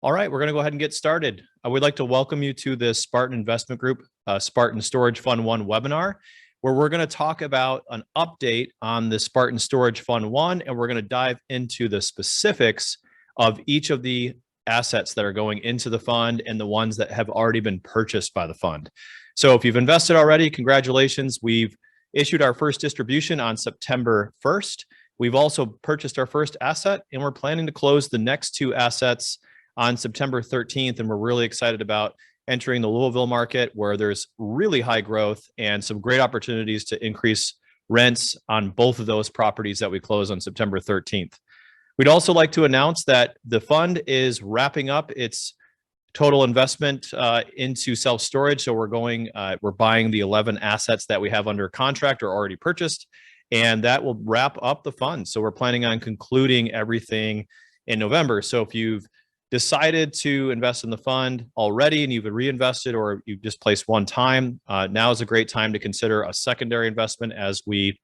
All right, we're going to go ahead and get started. We'd like to welcome you to the Spartan Investment Group Spartan Storage Fund 1 webinar, where we're going to talk about an update on the Spartan Storage Fund 1, and we're going to dive into the specifics of each of the assets that are going into the fund and the ones that have already been purchased by the fund. So if you've invested already, congratulations. We've issued our first distribution on September 1st. We've also purchased our first asset, and we're planning to close the next two assets on September 13th. And we're really excited about entering the Louisville market, where there's really high growth and some great opportunities to increase rents on both of those properties that we close on September 13th. We'd also like to announce that the fund is wrapping up its total investment into self-storage. So we're buying the 11 assets that we have under contract or already purchased, and that will wrap up the fund. So we're planning on concluding everything in November. So if you've decided to invest in the fund already and you've reinvested, or you just placed one time, now is a great time to consider a secondary investment as we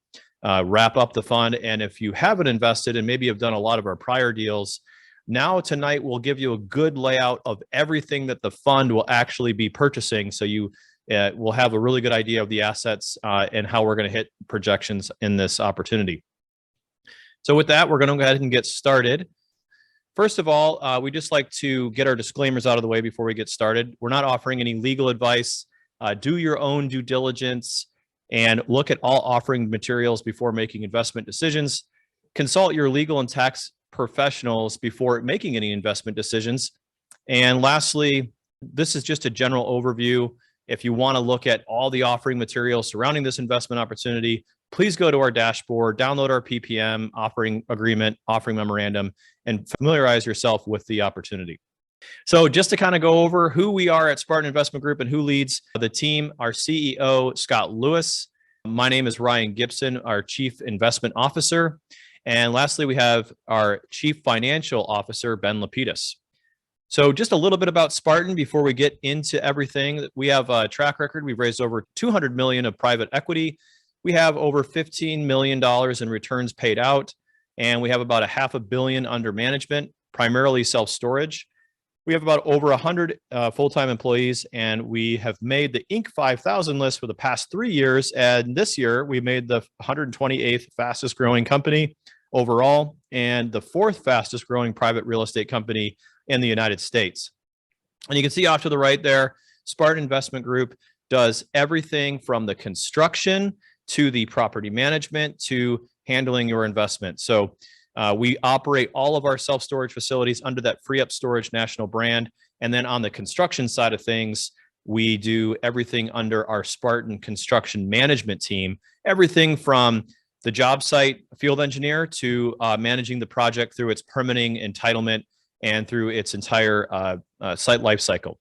wrap up the fund. And if you haven't invested and maybe have done a lot of our prior deals, now tonight we'll give you a good layout of everything that the fund will actually be purchasing. So you will have a really good idea of the assets and how we're going to hit projections in this opportunity. So with that, we're going to go ahead and get started. First of all, we just like to get our disclaimers out of the way before we get started. We're not offering any legal advice. Do your own due diligence and look at all offering materials before making investment decisions. Consult your legal and tax professionals before making any investment decisions. And lastly, this is just a general overview. If you want to look at all the offering materials surrounding this investment opportunity, please go to our dashboard, download our PPM, offering agreement, offering memorandum, and familiarize yourself with the opportunity. So just to kind of go over who we are at Spartan Investment Group and who leads the team, our CEO, Scott Lewis. My name is Ryan Gibson, our Chief Investment Officer. And lastly, we have our Chief Financial Officer, Ben Lapidus. So just a little bit about Spartan before we get into everything. We have a track record. We've raised over $200 million of private equity. We have over $15 million in returns paid out, and we have about $500 million under management, primarily self-storage. We have about over 100 full-time employees, and we have made the Inc. 5000 list for the past 3 years. And this year, we made the 128th fastest growing company overall, and the 4th fastest growing private real estate company in the United States. And you can see off to the right there, Spartan Investment Group does everything from the construction to the property management to handling your investment. So we operate all of our self-storage facilities under that Free Up Storage national brand. And then on the construction side of things, we do everything under our Spartan construction management team, everything from the job site field engineer to managing the project through its permitting, entitlement, and through its entire site life cycle.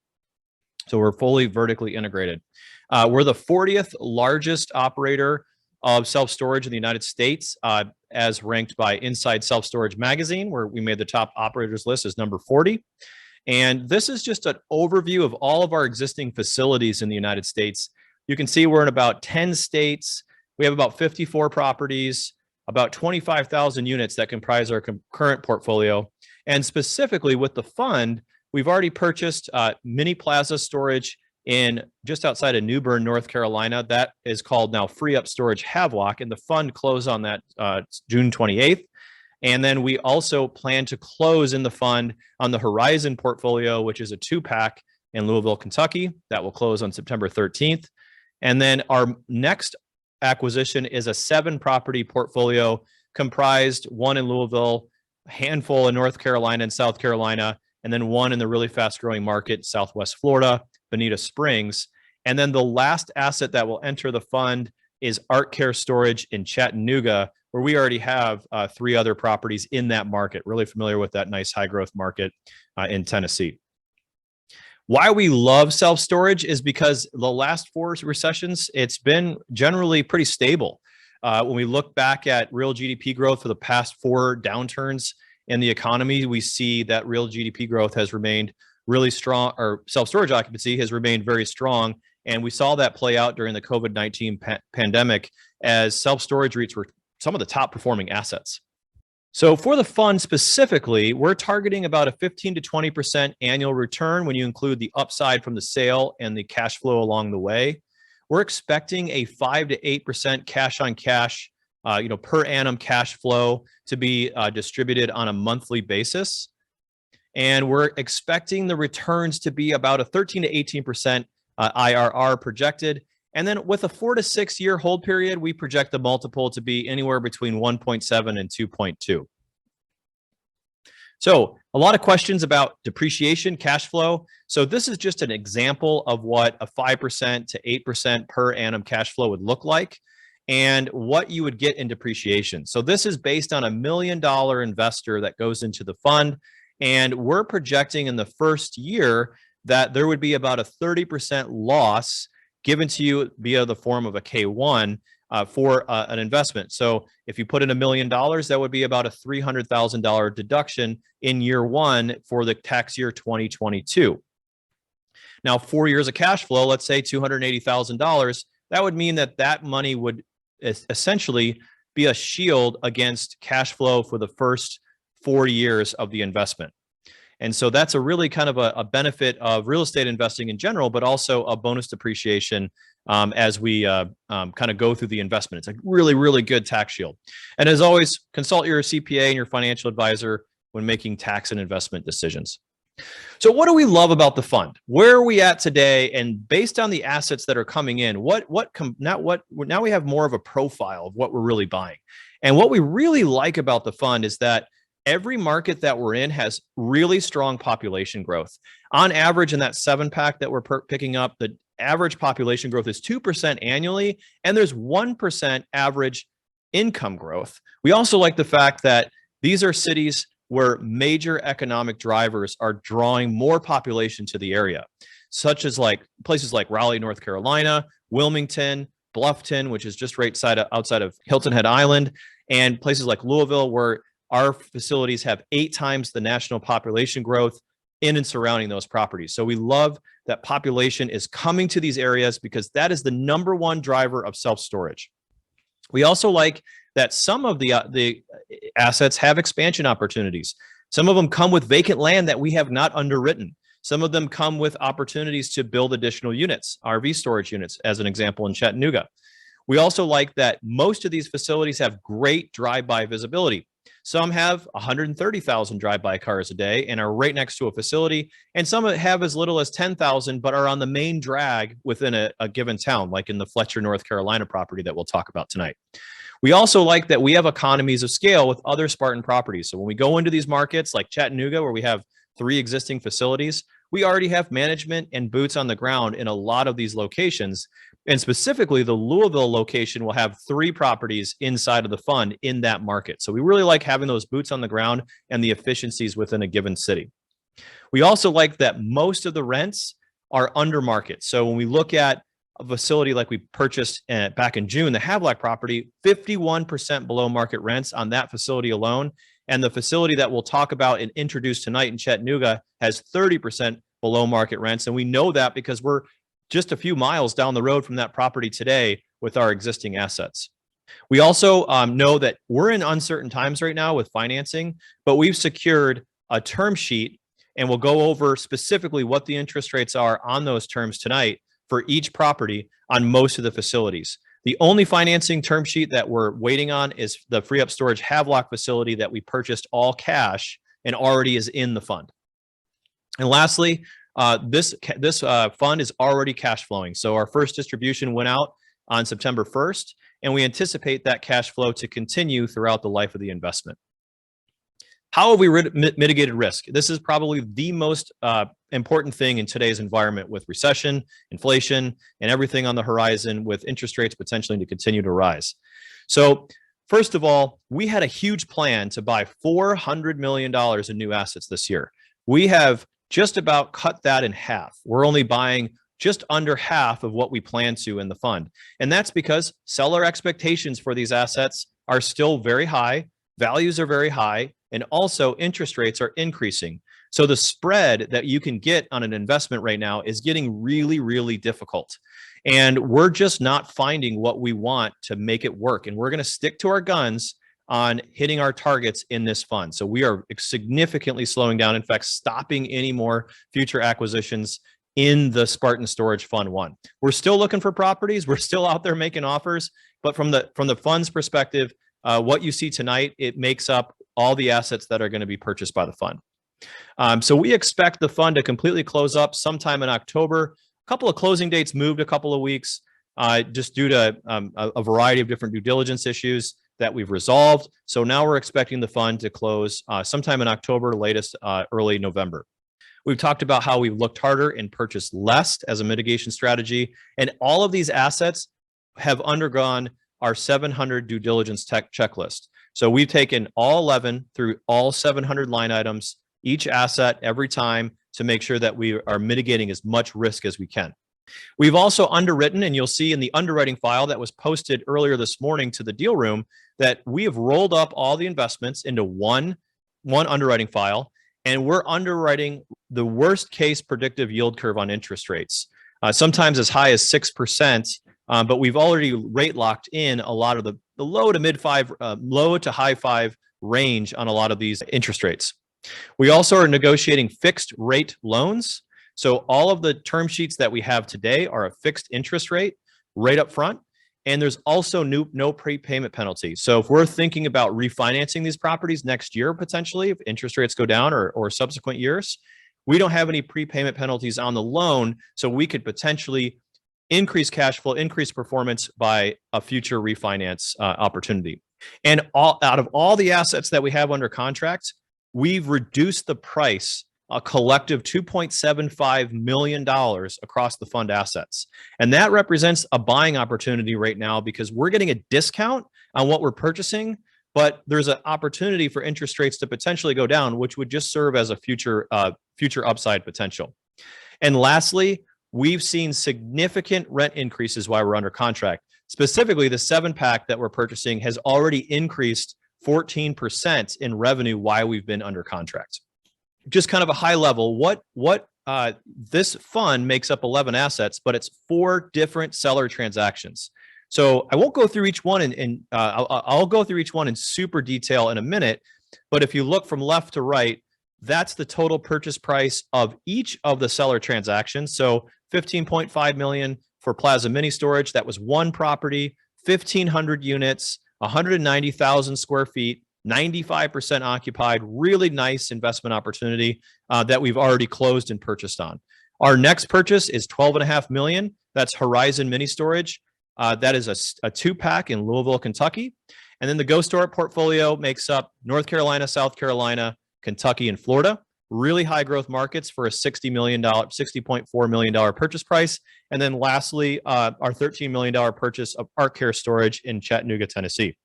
So we're fully vertically integrated. We're the 40th largest operator of self-storage in the United States, as ranked by Inside Self Storage magazine, where we made the top operators list as number 40. And this is just an overview of all of our existing facilities in the United States. You can see we're in about 10 states. We have about 54 properties, about 25,000 units that comprise our current portfolio. And specifically with the fund, we've already purchased Mini Plaza Storage in just outside of New Bern, North Carolina. That is called now Free Up Storage Havelock, and the fund closed on that June 28th. And then we also plan to close in the fund on the Horizon portfolio, which is a 2-pack in Louisville, Kentucky. That will close on September 13th. And then our next acquisition is a 7-property portfolio comprised 1 in Louisville, a handful in North Carolina and South Carolina, and then 1 in the really fast-growing market, Southwest Florida, Bonita Springs. And then the last asset that will enter the fund is Art Care Storage in Chattanooga, where we already have 3 other properties in that market. Really familiar with that nice high-growth market in Tennessee. Why we love self-storage is because the last 4 recessions, it's been generally pretty stable. When we look back at real GDP growth for the past 4 downturns in the economy, we see that real GDP growth has remained really strong, or self-storage occupancy has remained very strong. And we saw that play out during the COVID-19 pandemic as self-storage REITs were some of the top performing assets. So for the fund specifically, we're targeting about a 15 to 20% annual return when you include the upside from the sale and the cash flow along the way. We're expecting a 5 to 8% cash on cash, per annum cash flow to be distributed on a monthly basis. And we're expecting the returns to be about a 13 to 18% IRR projected. And then with a 4 to 6 year hold period, we project the multiple to be anywhere between 1.7 and 2.2. So a lot of questions about depreciation, cash flow. So this is just an example of what a 5% to 8% per annum cash flow would look like and what you would get in depreciation. So this is based on $1 million investor that goes into the fund. And we're projecting in the first year that there would be about a 30% loss given to you via the form of a K1 for an investment. So if you put in $1 million, that would be about a $300,000 deduction in year one for the tax year 2022. Now, 4 years of cash flow, let's say $280,000, that would mean that that money would essentially be a shield against cash flow for the first 4 years of the investment. And so that's a really kind of a benefit of real estate investing in general, but also a bonus depreciation as we kind of go through the investment. It's a really, really good tax shield. And as always, consult your CPA and your financial advisor when making tax and investment decisions. So what do we love about the fund? Where are we at today? And based on the assets that are coming in, now we have more of a profile of what we're really buying. And what we really like about the fund is that every market that we're in has really strong population growth. On average, in that 7-pack that we're picking up, the average population growth is 2% annually, and there's 1% average income growth. We also like the fact that these are cities where major economic drivers are drawing more population to the area, such as like places like Raleigh, North Carolina, Wilmington, Bluffton, which is just right outside of Hilton Head Island, and places like Louisville, where our facilities have 8 times the national population growth in and surrounding those properties. So we love that population is coming to these areas because that is the #1 driver of self-storage. We also like that some of the assets have expansion opportunities. Some of them come with vacant land that we have not underwritten. Some of them come with opportunities to build additional units, RV storage units, as an example in Chattanooga. We also like that most of these facilities have great drive-by visibility. Some have 130,000 drive-by cars a day and are right next to a facility. And some have as little as 10,000, but are on the main drag within a given town, like in the Fletcher, North Carolina property that we'll talk about tonight. We also like that we have economies of scale with other Spartan properties. So when we go into these markets like Chattanooga, where we have 3 existing facilities, we already have management and boots on the ground in a lot of these locations. And specifically, the Louisville location will have 3 properties inside of the fund in that market. So we really like having those boots on the ground and the efficiencies within a given city. We also like that most of the rents are under market. So when we look at a facility like we purchased back in June, the Havelock property, 51% below market rents on that facility alone. And the facility that we'll talk about and introduce tonight in Chattanooga has 30% below market rents. And we know that because we're just a few miles down the road from that property today with our existing assets. We also know that we're in uncertain times right now with financing, but we've secured a term sheet, and we'll go over specifically what the interest rates are on those terms tonight for each property on most of the facilities. The only financing term sheet that we're waiting on is the free up storage Havelock facility that we purchased all cash and already is in the fund. And lastly, this fund is already cash flowing. So our first distribution went out on September 1st, and we anticipate that cash flow to continue throughout the life of the investment. How have we mitigated risk? This is probably the most important thing in today's environment with recession, inflation, and everything on the horizon with interest rates potentially to continue to rise. So first of all, we had a huge plan to buy $400 million in new assets this year. We have just about cut that in half. We're only buying just under half of what we plan to in the fund. And that's because seller expectations for these assets are still very high, values are very high, and also interest rates are increasing. So the spread that you can get on an investment right now is getting really, really difficult. And we're just not finding what we want to make it work. And we're going to stick to our guns on hitting our targets in this fund. So we are significantly slowing down, in fact, stopping any more future acquisitions in the Spartan Storage Fund 1. We're still looking for properties. We're still out there making offers, but from the fund's perspective, what you see tonight, it makes up all the assets that are going to be purchased by the fund. So we expect the fund to completely close up sometime in October. A couple of closing dates moved a couple of weeks just due to a variety of different due diligence issues that we've resolved. So now we're expecting the fund to close sometime in October, latest early November. We've talked about how we've looked harder and purchased less as a mitigation strategy. And all of these assets have undergone our 700 due diligence checklist. So we've taken all 11 through all 700 line items, each asset every time, to make sure that we are mitigating as much risk as we can. We've also underwritten, and you'll see in the underwriting file that was posted earlier this morning to the deal room, that we have rolled up all the investments into one underwriting file, and we're underwriting the worst case predictive yield curve on interest rates, sometimes as high as 6%, but we've already rate locked in a lot of the low to high 5 range on a lot of these interest rates. We also are negotiating fixed rate loans. So all of the term sheets that we have today are a fixed interest rate right up front. And there's also no prepayment penalty. So if we're thinking about refinancing these properties next year, potentially, if interest rates go down or subsequent years, we don't have any prepayment penalties on the loan. So we could potentially increase cash flow, increase performance by a future refinance opportunity. And out of all the assets that we have under contract, we've reduced the price a collective $2.75 million across the fund assets. And that represents a buying opportunity right now because we're getting a discount on what we're purchasing, but there's an opportunity for interest rates to potentially go down, which would just serve as a future upside potential. And lastly, we've seen significant rent increases while we're under contract. Specifically, the 7-pack that we're purchasing has already increased 14% in revenue while we've been under contract. Just kind of a high level, this fund makes up 11 assets, but it's 4 different seller transactions. So I won't go through each one, and I'll go through each one in super detail in a minute. But if you look from left to right, that's the total purchase price of each of the seller transactions. So $15.5 million for Plaza Mini Storage. That was one property, 1,500 units, 190,000 square feet. 95% occupied, really nice investment opportunity that we've already closed and purchased on. Our next purchase is $12.5 million. That's Horizon Mini Storage. That is a 2-pack in Louisville, Kentucky. And then the Go Store portfolio makes up North Carolina, South Carolina, Kentucky, and Florida. Really high growth markets for a $60.4 million purchase price. And then lastly, our $13 million purchase of Art Care Storage in Chattanooga, Tennessee.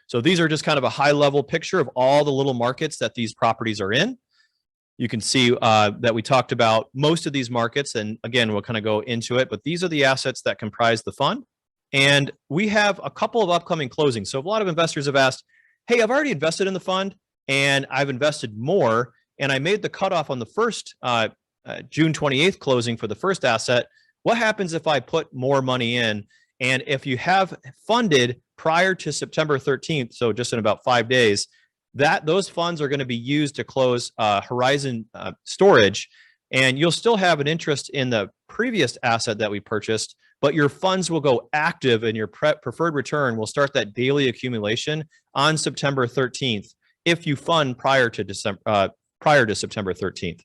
So these are just kind of a high level picture of all the little markets that these properties are in. You can see that we talked about most of these markets, and again, we'll kind of go into it, but these are the assets that comprise the fund. And we have a couple of upcoming closings. So a lot of investors have asked, hey, I've already invested in the fund and I've invested more, and I made the cutoff on the first June 28th closing for the first asset. What happens if I put more money in? And if you have funded prior to September 13th, so just in about 5 days, those funds are going to be used to close Horizon Storage, and you'll still have an interest in the previous asset that we purchased, but your funds will go active and your preferred return will start that daily accumulation on September 13th if you fund prior to September 13th.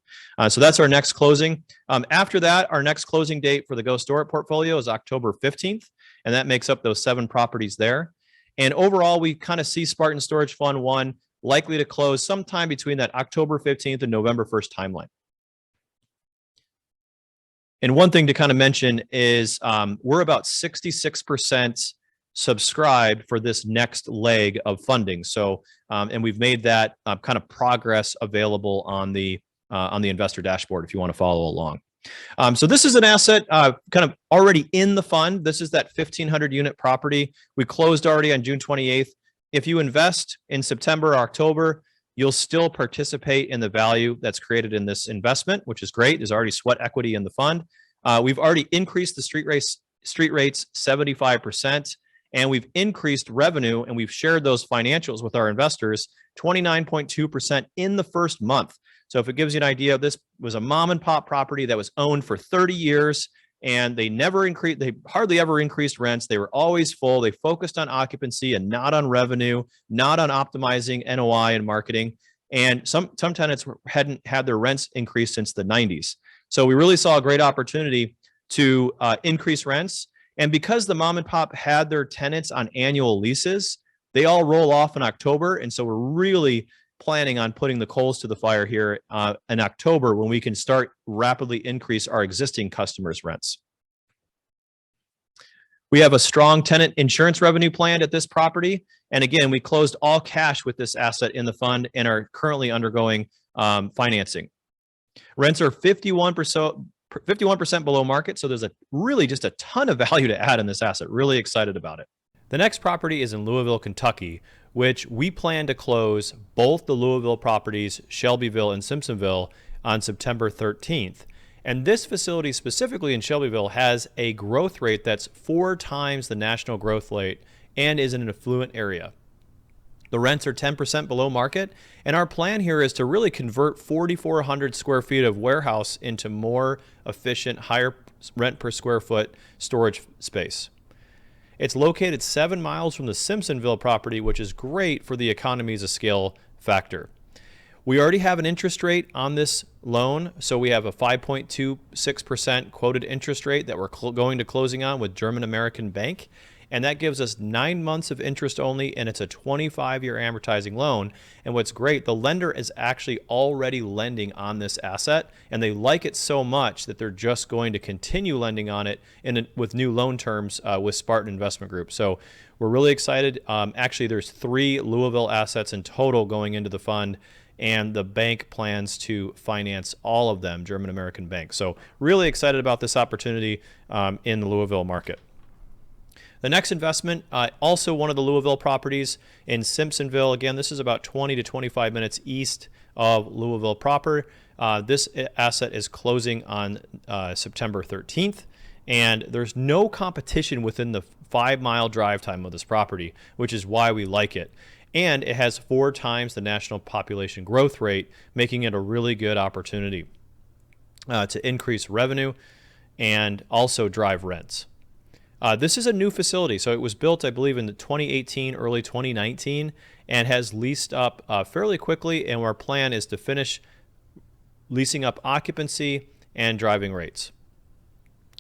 So that's our next closing. After that, our next closing date for the Go Store portfolio is October 15th, and that makes up those 7 properties there. And overall, we kind of see Spartan Storage Fund 1 likely to close sometime between that October 15th and November 1st timeline. And one thing to kind of mention is we're about 66% subscribed for this next leg of funding. So, and we've made that kind of progress available on the investor dashboard if you want to follow along. So this is an asset kind of already in the fund. This is that 1,500 unit property. We closed already on June 28th. If you invest in September or October, you'll still participate in the value that's created in this investment, which is great. There's already sweat equity in the fund. We've already increased the street rates 75%. And we've increased revenue, and we've shared those financials with our investors 29.2% in the first month. So if it gives you an idea, this was a mom and pop property that was owned for 30 years, and they hardly ever increased rents. They were always full. They focused on occupancy and not on revenue, not on optimizing NOI and marketing. And some tenants hadn't had their rents increased since the 90s. So we really saw a great opportunity to increase rents. And because the mom and pop had their tenants on annual leases, they all roll off in October. And so we're really planning on putting the coals to the fire here in October, when we can start rapidly increase our existing customers' rents. We have a strong tenant insurance revenue planned at this property. And again, we closed all cash with this asset in the fund and are currently undergoing financing. Rents are 51% below market. So there's really just a ton of value to add in this asset. Really excited about it. The next property is in Louisville, Kentucky, which we plan to close both the Louisville properties, Shelbyville and Simpsonville, on September 13th. And this facility specifically in Shelbyville has a growth rate that's 4 times the national growth rate and is in an affluent area. The rents are 10% below market, and our plan here is to really convert 4,400 square feet of warehouse into more efficient, higher rent per square foot storage space. It's located 7 miles from the Simpsonville property, which is great for the economies of scale factor. We already have an interest rate on this loan, so we have a 5.26% quoted interest rate that we're going to closing on with German American Bank. And that gives us 9 months of interest only, and it's a 25-year amortizing loan. And what's great, the lender is actually already lending on this asset, and they like it so much that they're just going to continue lending on it with new loan terms with Spartan Investment Group. So we're really excited. Actually, there's 3 Louisville assets in total going into the fund, and the bank plans to finance all of them, German American Bank. So really excited about this opportunity in the Louisville market. The next investment, also one of the Louisville properties in Simpsonville. Again, this is about 20 to 25 minutes east of Louisville proper. This asset is closing on September 13th, and there's no competition within the 5-mile drive time of this property, which is why we like it. And it has 4 times the national population growth rate, making it a really good opportunity to increase revenue and also drive rents. This is a new facility, so it was built, I believe, in 2018, early 2019, and has leased up fairly quickly, and our plan is to finish leasing up occupancy and driving rates.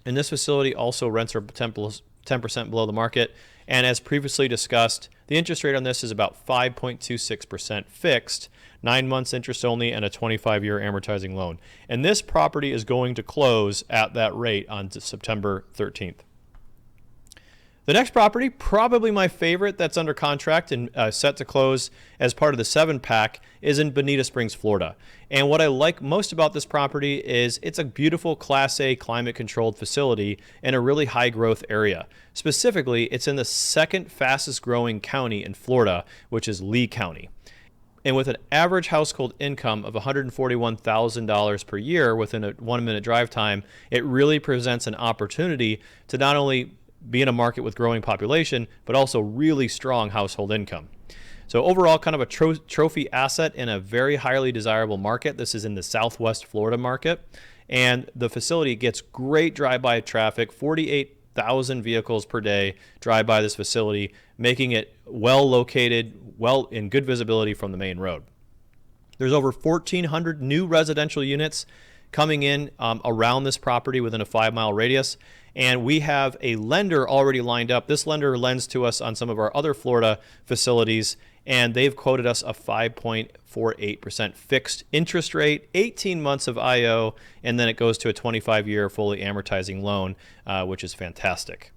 In this facility, also rents are 10% below the market, and as previously discussed, the interest rate on this is about 5.26% fixed, 9 months interest only, and a 25-year amortizing loan. And this property is going to close at that rate on September 13th. The next property, probably my favorite that's under contract and set to close as part of the 7-pack, is in Bonita Springs, Florida. And what I like most about this property is it's a beautiful Class A climate-controlled facility in a really high-growth area. Specifically, it's in the 2nd fastest-growing county in Florida, which is Lee County. And with an average household income of $141,000 per year within a 1-minute drive time, it really presents an opportunity to not only be in a market with growing population, but also really strong household income. So overall, kind of a trophy asset in a very highly desirable market. This is in the Southwest Florida market. And the facility gets great drive-by traffic, 48,000 vehicles per day drive by this facility, making it well located, well in good visibility from the main road. There's over 1,400 new residential units coming in around this property within a 5-mile radius. And we have a lender already lined up. This lender lends to us on some of our other Florida facilities, and they've quoted us a 5.48% fixed interest rate, 18 months of IO, and then it goes to a 25-year fully amortizing loan, which is fantastic.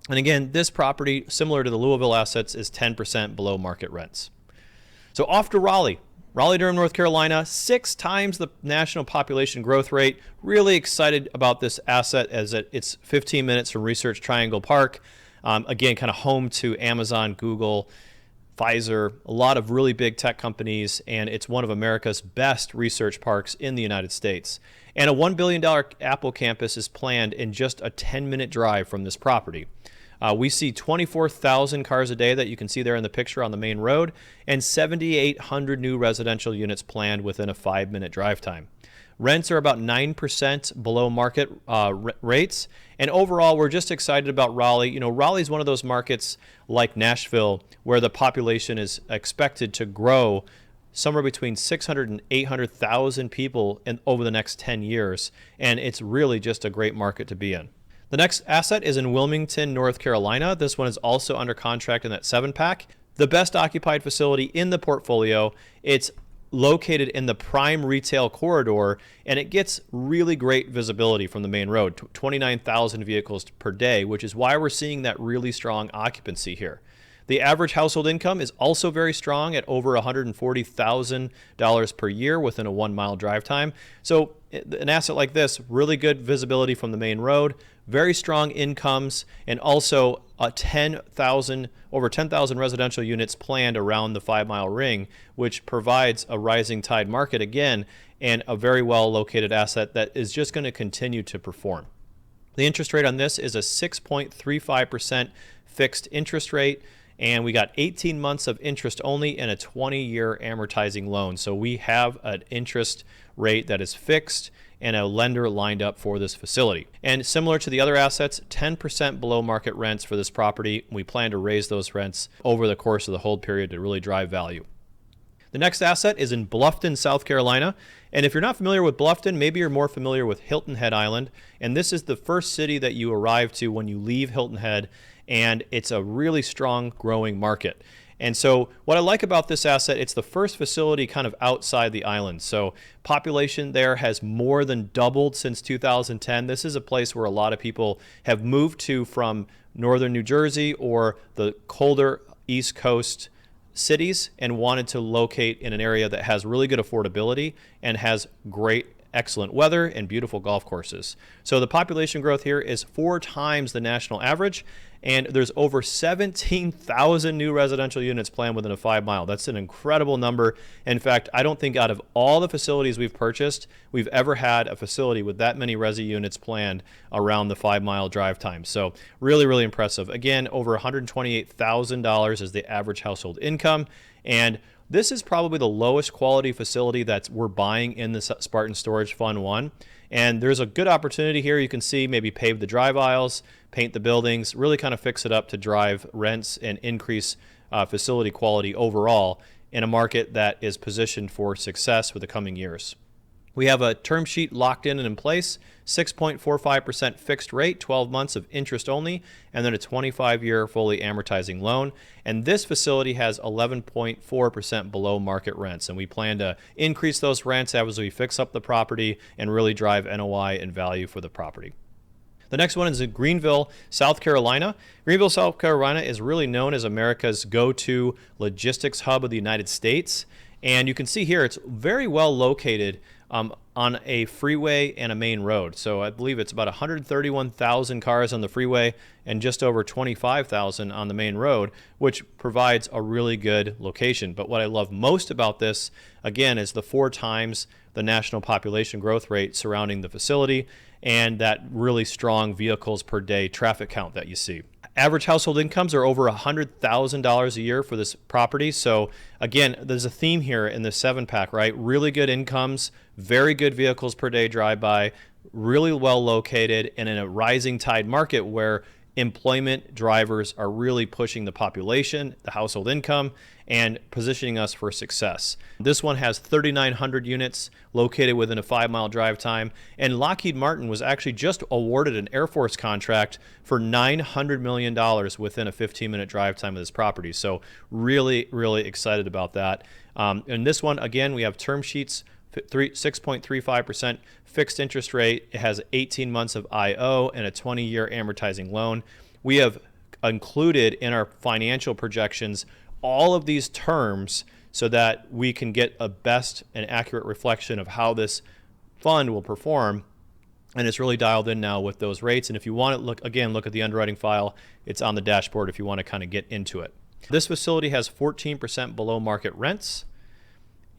And again, this property, similar to the Louisville assets, is 10% below market rents. So off to Raleigh. Raleigh-Durham, North Carolina, 6 times the national population growth rate. Really excited about this asset as it's 15 minutes from Research Triangle Park. Again, kind of home to Amazon, Google, Pfizer, a lot of really big tech companies, and it's one of America's best research parks in the United States. And a $1 billion Apple campus is planned in just a 10-minute drive from this property. We see 24,000 cars a day that you can see there in the picture on the main road, and 7,800 new residential units planned within a 5-minute drive time. Rents are about 9% below market rates. And overall, we're just excited about Raleigh. You know, Raleigh is one of those markets like Nashville where the population is expected to grow somewhere between 600 and 800,000 people over the next 10 years. And it's really just a great market to be in. The next asset is in Wilmington, North Carolina. This one is also under contract in that 7-pack. The best occupied facility in the portfolio. It's located in the prime retail corridor, and it gets really great visibility from the main road, 29,000 vehicles per day, which is why we're seeing that really strong occupancy here. The average household income is also very strong at over $140,000 per year within a 1-mile drive time. So an asset like this, really good visibility from the main road, very strong incomes, and also over 10,000 residential units planned around the 5-mile ring, which provides a rising tide market again, and a very well located asset that is just going to continue to perform. The interest rate on this is a 6.35% fixed interest rate, and we got 18 months of interest only and a 20-year amortizing loan. So we have an interest rate that is fixed and a lender lined up for this facility. And similar to the other assets, 10% below market rents for this property. We plan to raise those rents over the course of the hold period to really drive value. The next asset is in Bluffton, South Carolina. And if you're not familiar with Bluffton, maybe you're more familiar with Hilton Head Island. And this is the first city that you arrive to when you leave Hilton Head. And it's a really strong growing market. And so what I like about this asset, it's the first facility kind of outside the island. So population there has more than doubled since 2010. This is a place where a lot of people have moved to from northern New Jersey or the colder East Coast cities and wanted to locate in an area that has really good affordability and has great, excellent weather and beautiful golf courses. So the population growth here is 4 times the national average, and there's over 17,000 new residential units planned within a 5-mile. That's an incredible number. In fact, I don't think out of all the facilities we've purchased, we've ever had a facility with that many resi units planned around the 5-mile drive time. So really, really impressive. Again, over $128,000 is the average household income. And this is probably the lowest quality facility that we're buying in the Spartan Storage Fund 1. And there's a good opportunity here. You can see maybe pave the drive aisles, paint the buildings, really kind of fix it up to drive rents and increase facility quality overall in a market that is positioned for success for the coming years. We have a term sheet locked in and in place, 6.45% fixed rate, 12 months of interest only, and then a 25-year fully amortizing loan. And this facility has 11.4% below market rents. And we plan to increase those rents as we fix up the property and really drive NOI and value for the property. The next one is in Greenville, South Carolina. Greenville, South Carolina is really known as America's go-to logistics hub of the United States. And you can see here it's very well located on a freeway and a main road. So I believe it's about 131,000 cars on the freeway and just over 25,000 on the main road, which provides a really good location. But what I love most about this, again, is the 4 times the national population growth rate surrounding the facility and that really strong vehicles per day traffic count that you see. Average household incomes are over $100,000 a year for this property. So again, there's a theme here in the 7-pack, right? Really good incomes, very good vehicles per day drive-by, really well located, and in a rising tide market where employment drivers are really pushing the population, the household income, and positioning us for success. This one has 3,900 units located within a 5-mile drive time, and Lockheed Martin was actually just awarded an Air Force contract for $900 million within a 15-minute drive time of this property. So really, really excited about that. And this one, again, we have term sheets, 6.35% fixed interest rate. It has 18 months of IO and a 20-year amortizing loan. We have included in our financial projections all of these terms so that we can get a best and accurate reflection of how this fund will perform. And it's really dialed in now with those rates. And if you want to look at the underwriting file, it's on the dashboard if you want to kind of get into it. This facility has 14% below market rents.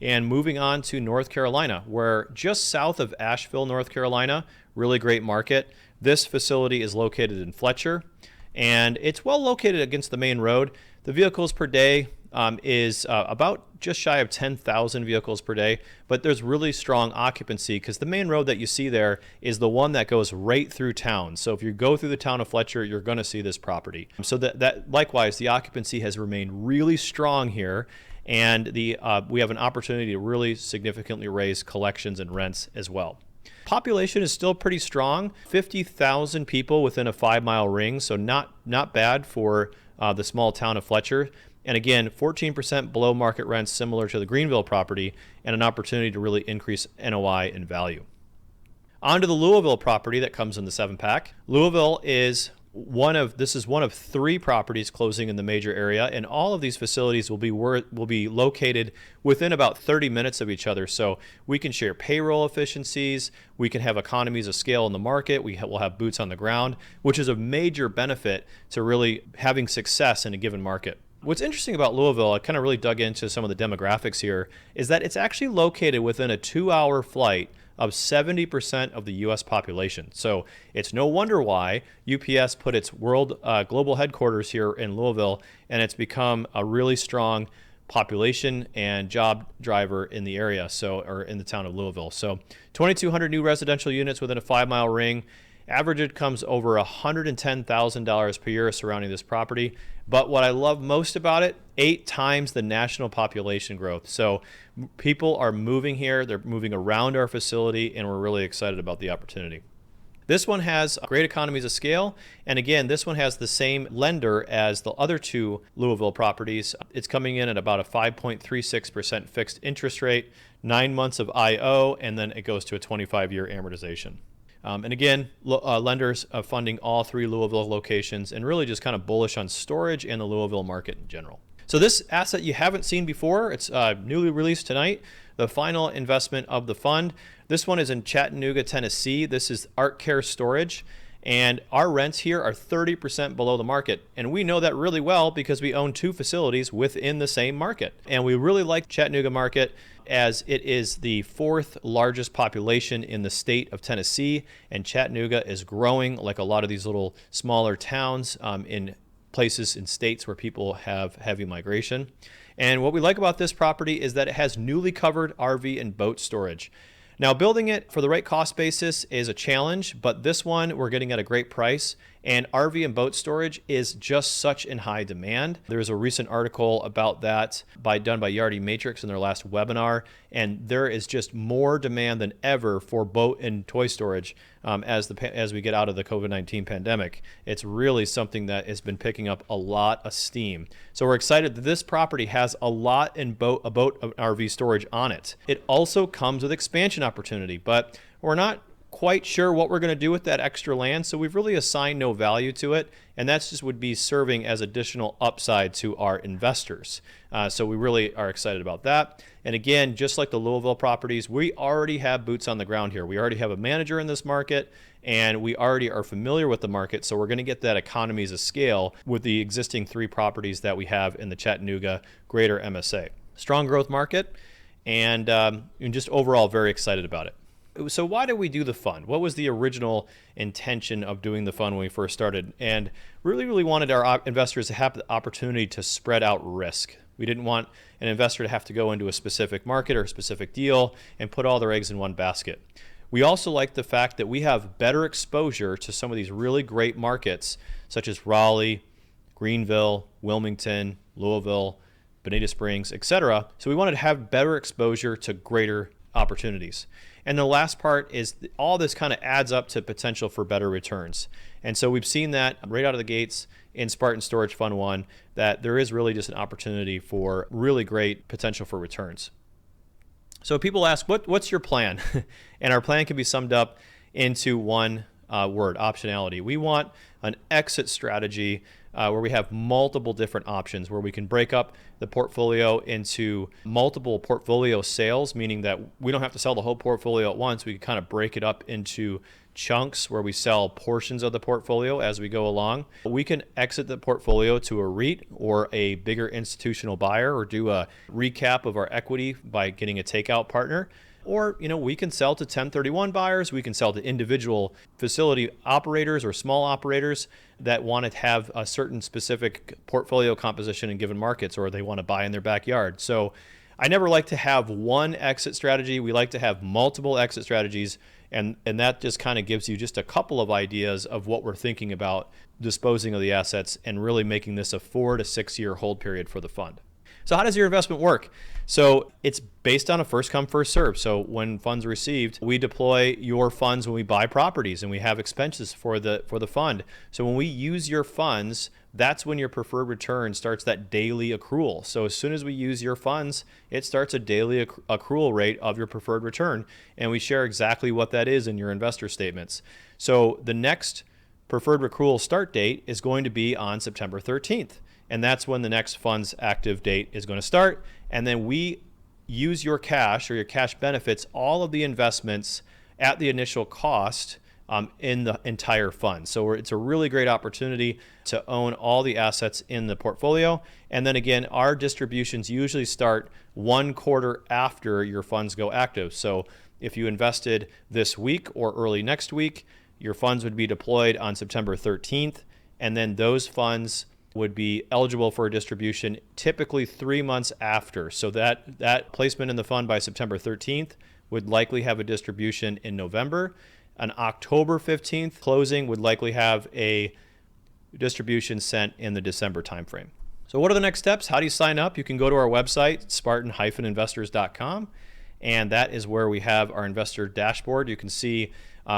And moving on to North Carolina, where just south of Asheville, North Carolina, really great market. This facility is located in Fletcher. and it's well located against the main road. The vehicles per day is about just shy of 10,000 vehicles per day, but there's really strong occupancy because the main road that you see there is the one that goes right through town. So if you go through the town of Fletcher, you're going to see this property. So that likewise, the occupancy has remained really strong here, and we have an opportunity to really significantly raise collections and rents as well. Population is still pretty strong, 50,000 people within a 5-mile ring, so not bad for the small town of Fletcher. And again, 14% below market rents, similar to the Greenville property, and an opportunity to really increase NOI in value. On to the Louisville property that comes in the 7-pack. Louisville is one of 3 properties closing in the major area, and all of these facilities will be located within about 30 minutes of each other. So we can share payroll efficiencies, we can have economies of scale in the market, we'll have boots on the ground, which is a major benefit to really having success in a given market. What's interesting about Louisville, I kind of really dug into some of the demographics here, is that it's actually located within a 2-hour flight of 70% of the U.S. population. So it's no wonder why UPS put its global headquarters here in Louisville, and it's become a really strong population and job driver in the area, or in the town of Louisville. So 2,200 new residential units within a 5-mile ring. Average income's over $110,000 per year surrounding this property. But what I love most about it, 8 times the national population growth. So people are moving here, they're moving around our facility, and we're really excited about the opportunity. This one has great economies of scale, and again, this one has the same lender as the other 2 Louisville properties. It's coming in at about a 5.36% fixed interest rate, 9 months of IO, and then it goes to a 25-year amortization. And again, lenders funding all 3 Louisville locations, and really just kind of bullish on storage and the Louisville market in general. So this asset you haven't seen before, it's newly released tonight, the final investment of the fund. This one is in Chattanooga, Tennessee. This is Art Care Storage, and our rents here are 30% below the market. And we know that really well because we own 2 facilities within the same market. And we really like Chattanooga market as it is the 4th largest population in the state of Tennessee, and Chattanooga is growing like a lot of these little smaller towns in places in states where people have heavy migration. And what we like about this property is that it has newly covered RV and boat storage. Now, building it for the right cost basis is a challenge, but this one we're getting at a great price, and RV and boat storage is just such in high demand. There was a recent article about that done by Yardi Matrix in their last webinar, and there is just more demand than ever for boat and toy storage as we get out of the COVID-19 pandemic. It's really something that has been picking up a lot of steam. So we're excited that this property has a lot in boat and RV storage on it. It also comes with expansion opportunity, but we're not quite sure what we're going to do with that extra land, so we've really assigned no value to it, and that's just would be serving as additional upside to our investors. So we really are excited about that. And again, just like the Louisville properties, we already have boots on the ground here. We already have a manager in this market, and we already are familiar with the market, so we're going to get that economies of scale with the existing 3 properties that we have in the Chattanooga greater MSA. Strong growth market, and just overall very excited about it. So why did we do the fund? What was the original intention of doing the fund when we first started? And really wanted our investors to have the opportunity to spread out risk. We didn't want an investor to have to go into a specific market or a specific deal and put all their eggs in one basket. We also like the fact that we have better exposure to some of these really great markets, such as Raleigh, Greenville, Wilmington, Louisville, Bonita Springs, etc. So we wanted to have better exposure to greater opportunities. And the last part is all this kind of adds up to potential for better returns. And so we've seen that right out of the gates in Spartan Storage Fund 1, that there is really just an opportunity for really great potential for returns. So people ask, what's your plan? And our plan can be summed up into one word: optionality. We want an exit strategy where we have multiple different options, where we can break up the portfolio into multiple portfolio sales, meaning that we don't have to sell the whole portfolio at once. We can kind of break it up into chunks where we sell portions of the portfolio as we go along. We can exit the portfolio to a REIT or a bigger institutional buyer, or do a recap of our equity by getting a takeout partner. Or, we can sell to 1031 buyers. We can sell to individual facility operators or small operators that want to have a certain specific portfolio composition in given markets, or they want to buy in their backyard. So I never like to have one exit strategy. We like to have multiple exit strategies. And that just kind of gives you just a couple of ideas of what we're thinking about disposing of the assets and really making this a 4 to 6 year hold period for the fund. So how does your investment work? So it's based on a first come, first serve. So when funds are received, we deploy your funds when we buy properties, and we have expenses for the fund. So when we use your funds, that's when your preferred return starts that daily accrual. So as soon as we use your funds, it starts a daily accrual rate of your preferred return. And we share exactly what that is in your investor statements. So the next preferred accrual start date is going to be on September 13th. And that's when the next fund's active date is going to start. And then we use your cash, or your cash benefits all of the investments at the initial cost in the entire fund. So it's a really great opportunity to own all the assets in the portfolio. And then again, our distributions usually start 1 quarter after your funds go active. So if you invested this week or early next week, your funds would be deployed on September 13th. And then those funds would be eligible for a distribution typically 3 months after. So that placement in the fund by September 13th would likely have a distribution in November. An October 15th closing would likely have a distribution sent in the December timeframe. So what are the next steps? How do you sign up? You can go to our website, spartan-investors.com, and that is where we have our investor dashboard. You can see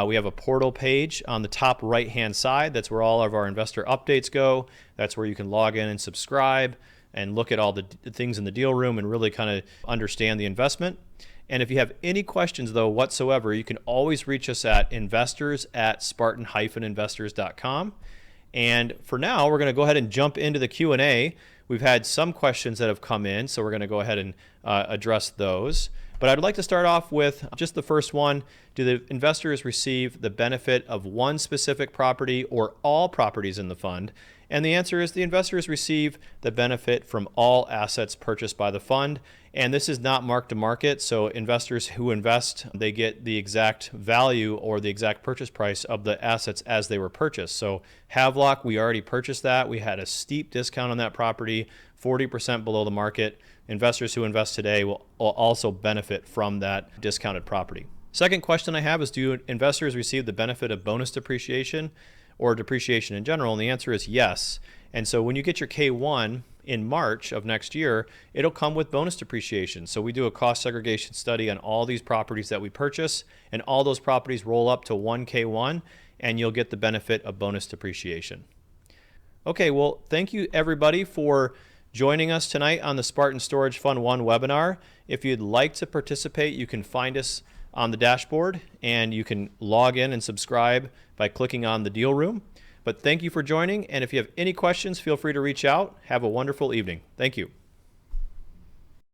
we have a portal page on the top right-hand side. That's where all of our investor updates go. That's where you can log in and subscribe and look at all the things in the deal room and really kind of understand the investment. And if you have any questions, though, whatsoever, you can always reach us at investors@spartan-investors.com. And for now, we're going to go ahead and jump into the Q&A. We've had some questions that have come in, so we're going to go ahead and address those. But I'd like to start off with just the first one. Do the investors receive the benefit of one specific property or all properties in the fund? And the answer is the investors receive the benefit from all assets purchased by the fund. And this is not mark to market. So investors who invest, they get the exact value or the exact purchase price of the assets as they were purchased. So Havelock, we already purchased that. We had a steep discount on that property, 40% below the market. Investors who invest today will also benefit from that discounted property. Second question I have is, do investors receive the benefit of bonus depreciation or depreciation in general? And the answer is yes. And so when you get your K1 in March of next year, it'll come with bonus depreciation. So we do a cost segregation study on all these properties that we purchase, and all those properties roll up to 1 K1, and you'll get the benefit of bonus depreciation. Okay, well, thank you everybody for joining us tonight on the Spartan Storage Fund 1 webinar. If you'd like to participate, you can find us on the dashboard, and you can log in and subscribe by clicking on the deal room. But thank you for joining, and if you have any questions, feel free to reach out. Have a wonderful evening. Thank you.